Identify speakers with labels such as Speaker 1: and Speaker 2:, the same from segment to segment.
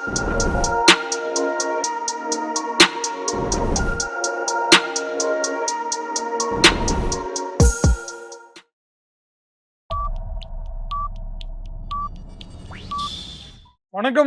Speaker 1: வணக்கம்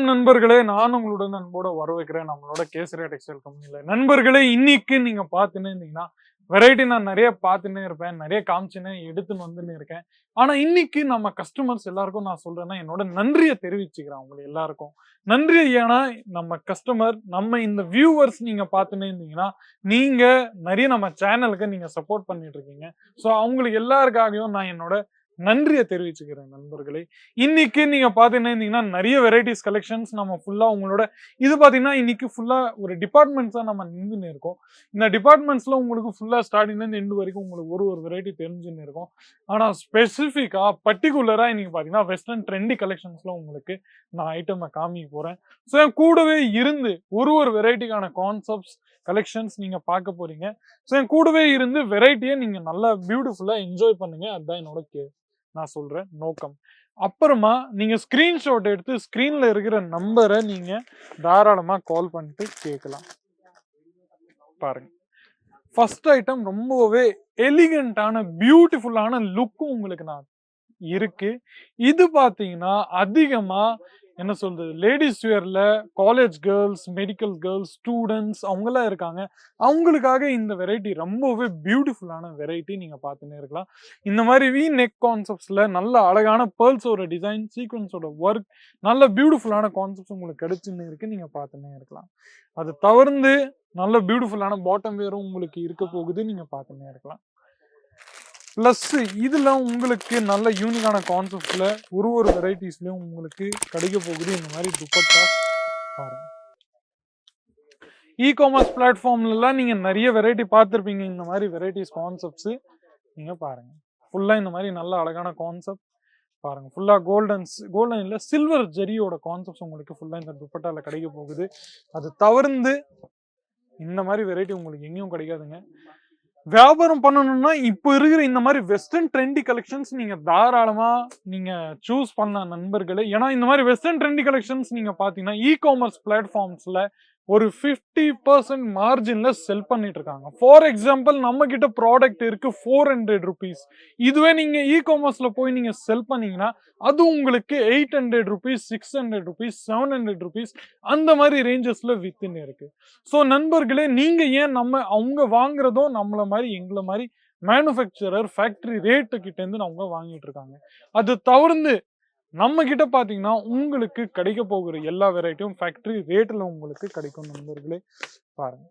Speaker 1: நண்பர்களே, நான் உங்களுடன் அன்போட வரவேற்கிறேன் நம்மளோட கேசரியா டெக்ஸ்டைல் கம்பெனில. நண்பர்களே, இன்னைக்கு நீங்க பார்த்துன்னு இருந்தீங்கன்னா வெரைட்டி நான் நிறைய பார்த்துன்னே இருப்பேன், நிறைய காமிச்சுன்னு எடுத்துன்னு வந்துன்னு இருக்கேன். ஆனா இன்னைக்கு நம்ம கஸ்டமர்ஸ் எல்லாருக்கும் நான் சொல்றேன்னா என்னோட நன்றியை தெரிவிச்சுக்கிறேன் உங்களை எல்லாருக்கும். நன்றி. ஏன்னா நம்ம கஸ்டமர், நம்ம இந்த வியூவர்ஸ் நீங்க பார்த்துன்னே இருந்தீங்கன்னா நீங்க நிறைய நம்ம சேனலுக்கு நீங்க சப்போர்ட் பண்ணிட்டு இருக்கீங்க. ஸோ அவங்களுக்கு எல்லாருக்காகவும் நான் என்னோட நன்றியை தெரிவிச்சுக்கிறேன் நண்பர்களே. இன்னைக்கு நீங்க பாத்தீங்கன்னா இருந்தீங்கன்னா நிறைய வெரைட்டிஸ் கலெக்ஷன்ஸ் நம்ம ஃபுல்லா உங்களோட இது பாத்தீங்கன்னா இன்னைக்கு ஃபுல்லா ஒரு டிபார்ட்மெண்ட்ஸா நம்ம நின்றுன்னு இருக்கோம். இந்த டிபார்ட்மெண்ட்ஸ்ல உங்களுக்கு ஃபுல்லா ஸ்டார்டிங்ல இருந்து எண்டு வரைக்கும் உங்களுக்கு ஒரு ஒரு வெரைட்டி தெரிஞ்சுன்னு இருக்கும். ஆனா ஸ்பெசிஃபிக்கா பர்டிகுலரா இன்னைக்கு பாத்தீங்கன்னா வெஸ்டர்ன் ட்ரெண்டி கலெக்ஷன்ஸ்ல உங்களுக்கு நான் ஐட்டம் காமிக்க போறேன். ஸோ என் கூடவே இருந்து ஒரு ஒரு வெரைட்டிக்கான கான்செப்ட்ஸ் கலெக்ஷன்ஸ் நீங்க பார்க்க போறீங்க. ஸோ என் கூடவே இருந்து வெரைட்டியை நீங்க நல்லா பியூட்டிஃபுல்லா என்ஜாய் பண்ணுங்க. அதுதான் என்னோட நான் சொல்றேன் நோக்கம். அப்புறமா நீங்க ஸ்கிரீன்ஷாட் எடுத்து ஸ்கிரீன்ல இருக்கிற நம்பரை நீங்க தாராளமா கால் பண்ணிட்டு கேட்கலாம். பாருங்க, ஃபர்ஸ்ட் ஐட்டம் ரொம்பவே எலிகண்டான பியூட்டிஃபுல்லான லுக்கும் உங்களுக்கு நான் இருக்கு. இது பாத்தீங்கன்னா அதிகமா என்ன சொல்றது, லேடிஸ் வியர்ல college girls, medical girls, students அவங்கெல்லாம் இருக்காங்க. அவங்களுக்காக இந்த வெரைட்டி ரொம்பவே பியூட்டிஃபுல்லான வெரைட்டி நீங்க பார்த்துன்னே இருக்கலாம். இந்த மாதிரி வி நெக் கான்செப்ட்ஸ்ல நல்ல அழகான பேர்ல்ஸோட டிசைன், சீக்வன்ஸோட ஒர்க், நல்ல பியூட்டிஃபுல்லான கான்செப்ட்ஸ் உங்களுக்கு கிடைச்சுன்னு இருக்கு. நீங்க பார்த்துன்னே இருக்கலாம். அது தவிர்த்து நல்ல பியூட்டிஃபுல்லான பாட்டம் வேரும் உங்களுக்கு இருக்க போகுது. நீங்க பார்த்துன்னே இருக்கலாம். பிளஸ் இதுல உங்களுக்கு நல்ல யூனிக்கான கான்செப்ட்ல ஒரு ஒரு வெரைட்டிஸ்லயும் உங்களுக்கு கிடைக்க போகுது. இந்த மாதிரி துப்பட்டா பாருங்க. இ காமர்ஸ் பிளாட்ஃபார்ம்ல நீங்க நிறைய வெரைட்டி பார்த்துருப்பீங்க. இந்த மாதிரி வெரைட்டிஸ் கான்செப்ட்ஸ் நீங்க பாருங்க. ஃபுல்லா இந்த மாதிரி நல்ல அழகான கான்செப்ட் பாருங்க. ஃபுல்லா கோல்டன் இல்ல சில்வர் ஜெரியோட கான்செப்ட்ஸ் உங்களுக்கு ஃபுல்லா இந்த துப்பட்டால கிடைக்க போகுது. அது தவிர்த்து இந்த மாதிரி வெரைட்டி உங்களுக்கு எங்கேயும் கிடைக்காதுங்க. வியாபாரம் பண்ணணும்னா இப்ப இருக்கிற இந்த மாதிரி வெஸ்டர்ன் ட்ரெண்டி கலெக்ஷன்ஸ் நீங்க தாராளமா நீங்க சூஸ் பண்ண நண்பர்களே. ஏன்னா இந்த மாதிரி வெஸ்டர்ன் ட்ரெண்டி கலெக்ஷன்ஸ் நீங்க பாத்தீங்கன்னா இ காமர்ஸ் பிளாட்ஃபார்ம்ஸ்ல ஒரு 50% மார்ஜின்ல செல் பண்ணிட்டு இருக்காங்க. ஃபார் எக்ஸாம்பிள் நம்ம கிட்ட ப்ராடக்ட் இருக்கு 400 ருபீஸ். இதுவே நீங்க இ காமர்ஸ்ல போய் நீங்க செல் பண்ணீங்கன்னா அது உங்களுக்கு 800 ருபீஸ், 600 ருபீஸ், 700 ருபீஸ் அந்த மாதிரி ரேஞ்சஸ்ல வித்துன்னு இருக்கு. ஸோ நண்பர்களே, நீங்க ஏன் அவங்க வாங்குறதும் நம்மள மாதிரி எங்களை மாதிரி மேனுஃபேக்சரர் ஃபேக்டரி ரேட்டு கிட்ட இருந்து அவங்க வாங்கிட்டு இருக்காங்க. அது தவிர்த்து நம்ம கிட்ட பாத்தீங்கன்னா உங்களுக்கு கிடைக்க போகிற எல்லா வெரைட்டியும் ஃபேக்டரி ரேட்ல உங்களுக்கு கிடைக்கும் நண்பர்களே. பாருங்க,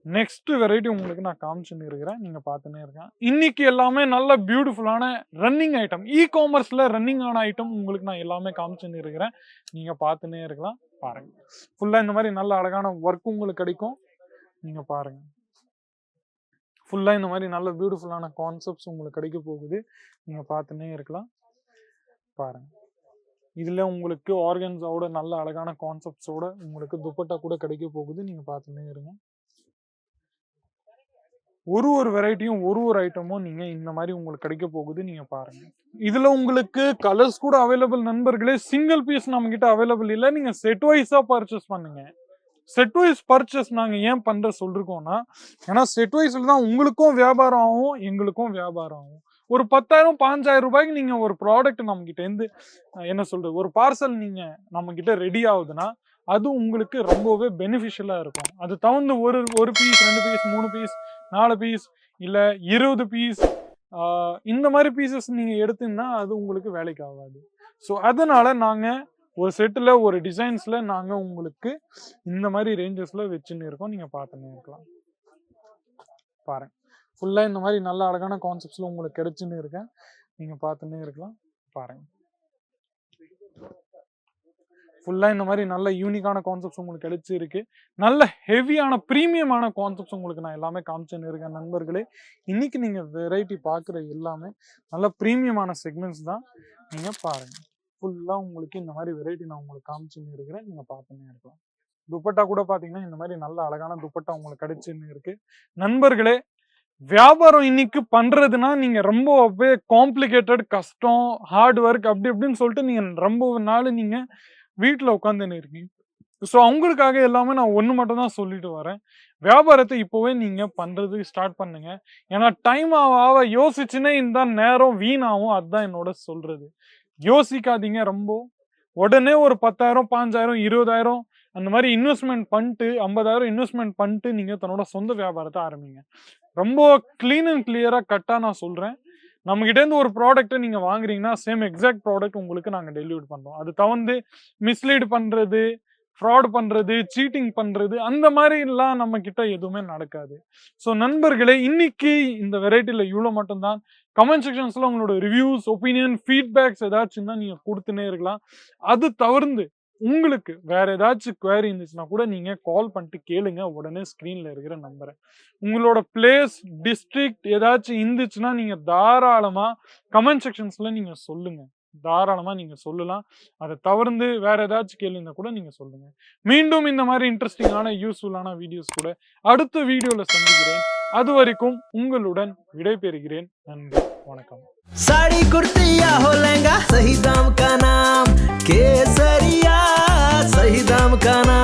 Speaker 1: நெக்ஸ்ட் வெரைட்டி உங்களுக்கு நான் காமிச்சுன்னு இருக்கிறேன். நீங்க பார்த்துன்னே இருக்கேன். இன்னைக்கு எல்லாமே நல்ல பியூட்டிஃபுல்லான ரன்னிங் ஐட்டம், இ காமர்ஸ்ல ரன்னிங் ஆன ஐட்டம் உங்களுக்கு நான் எல்லாமே காமிச்சுன்னு இருக்கிறேன். நீங்க பார்த்துன்னே இருக்கலாம். பாருங்க, ஃபுல்லா இந்த மாதிரி நல்ல அழகான ஒர்க் உங்களுக்கு கிடைக்கும். நீங்க பாருங்க, ஃபுல்லா இந்த மாதிரி நல்ல பியூட்டிஃபுல்லான கான்செப்ட்ஸ் உங்களுக்கு கிடைக்க போகுது. நீங்க பார்த்துன்னே இருக்கலாம். பாருங்க, இதுல உங்களுக்கு ஆர்கன்ஸோட நல்ல அழகான கான்செப்ட்ஸோட உங்களுக்கு துப்பட்டா கூட கிடைக்க போகுது. நீங்க பார்த்துன்னே இருங்க. ஒரு ஒரு வெரைட்டியும் ஒரு ஒரு ஐட்டமும் நீங்க இந்த மாதிரி உங்களுக்கு கிடைக்க போகுது. நீங்க பாருங்க, இதுல உங்களுக்கு கலர்ஸ் கூட அவைலபிள் நண்பர்களே. சிங்கிள் பீஸ் நம்ம கிட்ட அவைலபிள் இல்லை. நீங்க செட் வைஸா பர்ச்சேஸ் பண்ணுங்க. செட் வைஸ் பர்ச்சேஸ் நாங்க ஏன் பண்ற சொல்லிருக்கோம்னா, ஏன்னா செட் வைஸ்ல தான் உங்களுக்கும் வியாபாரம் ஆகும், எங்களுக்கும் வியாபாரம் ஆகும். ஒரு 10,000 15,000 ரூபாய்க்கு நீங்க ஒரு ப்ராடக்ட் நம்ம கிட்ட இருந்து என்ன சொல்றது, ஒரு பார்சல் நீங்க நம்ம கிட்ட ரெடி ஆகுதுன்னா அது உங்களுக்கு ரொம்பவே பெனிஃபிஷியலா இருக்கும். அது தகுந்த ஒரு ஒரு பீஸ், 2 பீஸ், 3 பீஸ், 4 பீஸ், இல்ல 20 பீஸ், இந்த மாதிரி பீசஸ் நீங்க எடுத்தீங்கன்னா அது உங்களுக்கு வேலைக்கு ஆகாது. ஸோ அதனால நாங்க ஒரு செட்டில் ஒரு டிசைன்ஸ்ல நாங்க உங்களுக்கு இந்த மாதிரி ரேஞ்சஸ்ல வச்சுன்னு இருக்கோம். நீங்க பார்த்துன்னு இருக்கலாம். பாருங்க, ஃபுல்லா இந்த மாதிரி நல்ல அழகான கான்செப்ட்ஸ்ல உங்களுக்கு கிடைச்சுன்னு இருக்கேன். நீங்க பார்த்துன்னே இருக்கலாம். பாருங்க, ஃபுல்லா இந்த மாதிரி நல்ல யூனிக்கான கான்செப்ட்ஸ் உங்களுக்கு கிடைச்சி இருக்கு. நல்ல ஹெவியான பிரீமியமான கான்செப்ட்ஸ் உங்களுக்கு நான் எல்லாமே காமிச்சுன்னு இருக்கேன் நண்பர்களே. இன்னைக்கு நீங்க வெரைட்டி பார்க்குற எல்லாமே நல்ல பிரீமியமான செக்மெண்ட்ஸ் தான். நீங்க பாருங்க, ஃபுல்லா உங்களுக்கு இந்த மாதிரி வெரைட்டி நான் உங்களுக்கு காமிச்சுன்னு இருக்கிறேன். நீங்க பார்த்துன்னே இருக்கலாம். துப்பட்டா கூட பாத்தீங்கன்னா இந்த மாதிரி நல்ல அழகான துப்பட்டா உங்களுக்கு கிடைச்சுன்னு இருக்கு நண்பர்களே. வியாபாரம் இன்னைக்கு பண்றதுன்னா நீங்க ரொம்ப அப்படியே காம்ப்ளிகேட்டட், கஷ்டம், ஹார்ட் ஒர்க் அப்படி இப்படின்னு சொல்லிட்டு நீங்க ரொம்ப நாள் நீங்க வீட்டுல உட்காந்துன்னு இருக்கீங்க. ஸோ அவங்களுக்காக எல்லாமே நான் ஒண்ணு மட்டும் தான் சொல்லிட்டு வரேன். வியாபாரத்தை இப்பவே நீங்க பண்றதுக்கு ஸ்டார்ட் பண்ணுங்க. ஏன்னா டைம் ஆக யோசிச்சுன்னே இருந்தா நேரம் வீணாகும். அதுதான் என்னோட சொல்றது. யோசிக்காதீங்க ரொம்ப. உடனே ஒரு 10,000, 5,000, 20,000 அந்த மாரி இன்வெஸ்ட்மென்ட் பண்ணிட்டு 50,000 இன்வெஸ்ட்மென்ட் பண்ணிட்டு நீங்க தன்னோட சொந்த வியாபாரத்த ஆரம்பிங்க. ரொம்ப கிளீன் அண்ட் கிளியரா கட்டா நான் சொல்றேன். நம்மகிட்ட இருந்து ஒரு ப்ராடக்ட்ட நீங்க வாங்குறீங்கன்னா, சேம் எக்ஸாக்ட் ப்ராடக்ட் உங்களுக்கு நாங்க டெலிவரி பண்றோம். அது தவிர்த்து மிஸ்லீட் பண்றது, ஃப்ராட் பண்றது, சீட்டிங் பண்றது அந்த மாரிலாம் நம்ம கிட்ட எதுவுமே நடக்காது. ஸோ நண்பர்களே, இன்னைக்கு இந்த வெரைட்டில இவ்ளோ மட்டும் தான். கமெண்ட் செக்ஷன்ஸ்ல உங்களோட ரிவ்யூஸ், ஒப்பீனியன், ஃபீட்பேக்ஸ் ஏதாச்சும் தான் நீங்க குடுத்துன்னே இருக்கலாம். அது தவிர்ந்து உங்களுக்கு வேற ஏதாச்சும் குவேரி இருந்துச்சுன்னா கூட நீங்க கால் பண்ணிட்டு கேளுங்க. உடனே ஸ்க்ரீன்ல இருக்கிற நம்பர. உங்களோட பிளேஸ், டிஸ்ட்ரிக்ட் ஏதாச்சும் இருந்துச்சுன்னா நீங்க தாராளமா கமெண்ட் செக்ஷன்ஸ்ல நீங்க சொல்லுங்க. தாராளமா நீங்க சொல்லலாம். அத தவிர்ந்து வேற ஏதாச்சும் கேள்வினா கூட நீங்க சொல்லுங்க. மீண்டும் இந்த மாரி இன்ட்ரஸ்டிங்கான, யூஸ்ஃபுல்லான வீடியோஸ் கூட அடுத்த வீடியோல சந்திக்கிறேன். அதுவரைக்கும் உங்களுடன் விடைபெறுகிறேன். நன்றி, வணக்கம்.
Speaker 2: साड़ी कुर्ती या हो लहंगा, सही दाम का नाम केसरिया, सही दाम का नाम।